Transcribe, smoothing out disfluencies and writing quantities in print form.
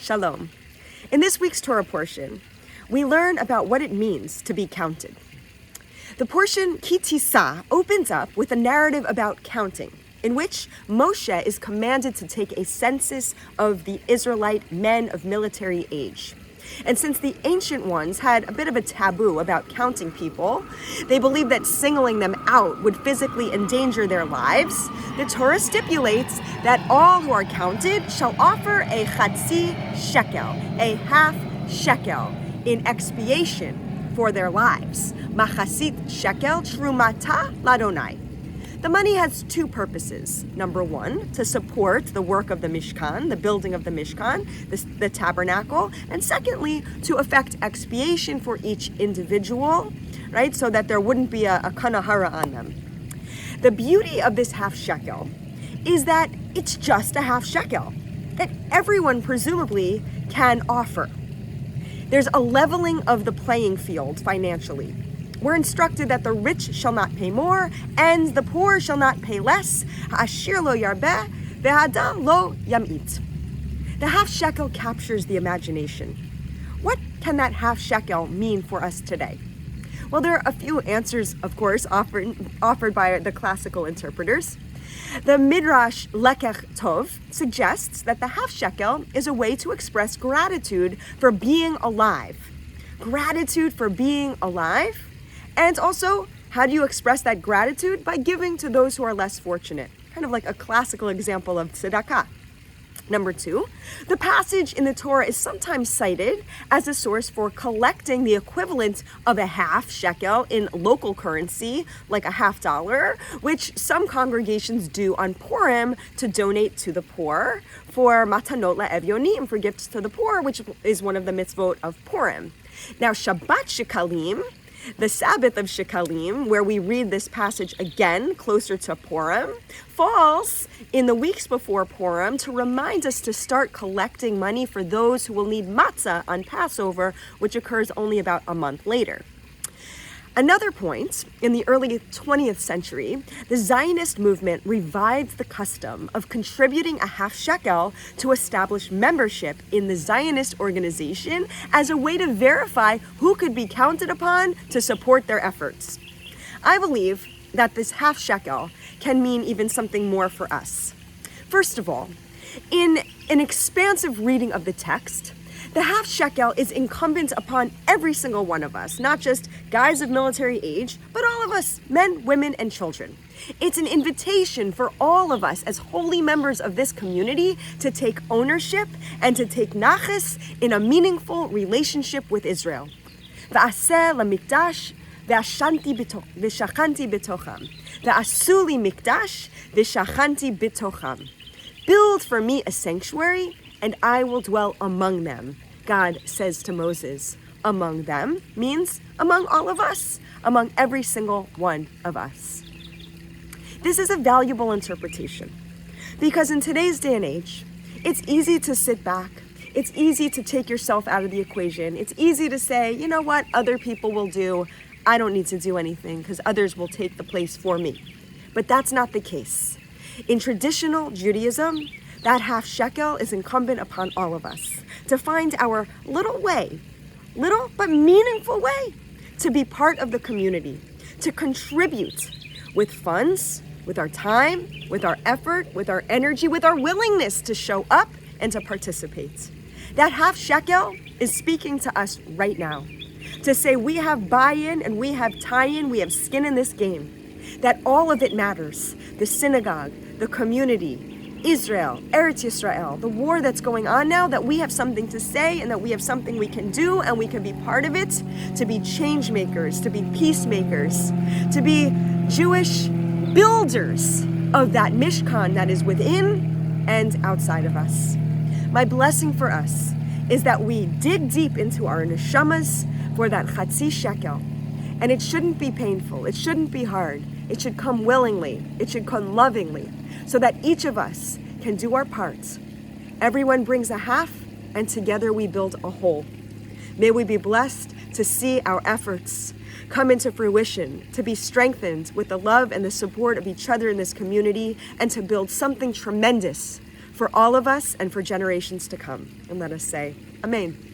Shalom. In this week's Torah portion, we learn about what it means to be counted. The portion Ki Tisa opens up with a narrative about counting, in which Moshe is commanded to take a census of the Israelite men of military age. And since the ancient ones had a bit of a taboo about counting people, they believed that singling them out would physically endanger their lives, the Torah stipulates that all who are counted shall offer a chatzi shekel, a half shekel, in expiation for their lives. Machasit shekel trumata ladonai. The money has two purposes. Number one, to support the work of the Mishkan, the building of the Mishkan, the tabernacle. And secondly, to effect expiation for each individual, right? So that there wouldn't be a kanahara on them. The beauty of this half shekel is that it's just a half shekel that everyone presumably can offer. There's a leveling of the playing field financially. We're instructed that the rich shall not pay more, and the poor shall not pay less. Ha'ashir lo yarbeh, ve'hadam lo yamit. The half shekel captures the imagination. What can that half shekel mean for us today? Well, there are a few answers, of course, offered by the classical interpreters. The Midrash Lekech Tov suggests that the half shekel is a way to express gratitude for being alive. Gratitude for being alive. And also, how do you express that gratitude? By giving to those who are less fortunate. Kind of like a classical example of tzedakah. Number two, the passage in the Torah is sometimes cited as a source for collecting the equivalent of a half shekel in local currency, like a $50, which some congregations do on Purim to donate to the poor, for matanot la'evyonim, for gifts to the poor, which is one of the mitzvot of Purim. Now, Shabbat Shekalim, the Sabbath of Shekalim, where we read this passage again closer to Purim, falls in the weeks before Purim to remind us to start collecting money for those who will need matzah on Passover, which occurs only about a month later. Another point, in the early 20th century, the Zionist movement revived the custom of contributing a half shekel to establish membership in the Zionist organization as a way to verify who could be counted upon to support their efforts. I believe that this half shekel can mean even something more for us. First of all, in an expansive reading of the text, the half shekel is incumbent upon every single one of us, not just guys of military age, but all of us, men, women, and children. It's an invitation for all of us as holy members of this community to take ownership and to take nachas in a meaningful relationship with Israel. V'aseh lamikdash v'ashanti bitocham. V'asu li mikdash v'shachanti bitocham. Build for me a sanctuary, and I will dwell among them, God says to Moses. Among them means among all of us, among every single one of us. This is a valuable interpretation because in today's day and age, it's easy to sit back. It's easy to take yourself out of the equation. It's easy to say, you know what, other people will do. I don't need to do anything because others will take the place for me. But that's not the case. In traditional Judaism, that half shekel is incumbent upon all of us to find our little but meaningful way to be part of the community, to contribute with funds, with our time, with our effort, with our energy, with our willingness to show up and to participate. That half shekel is speaking to us right now, to say we have buy-in and we have tie-in, we have skin in this game, that all of it matters. The synagogue, the community, Israel, Eretz Yisrael, the war that's going on now, that we have something to say and that we have something we can do and we can be part of it, to be change makers, to be peacemakers, to be Jewish builders of that Mishkan that is within and outside of us. My blessing for us is that we dig deep into our neshamas for that chatzi shekel. And it shouldn't be painful. It shouldn't be hard. It should come willingly. It should come lovingly, so that each of us can do our parts. Everyone brings a half, and together we build a whole. May we be blessed to see our efforts come into fruition, to be strengthened with the love and the support of each other in this community, and to build something tremendous for all of us and for generations to come. And let us say, Amen.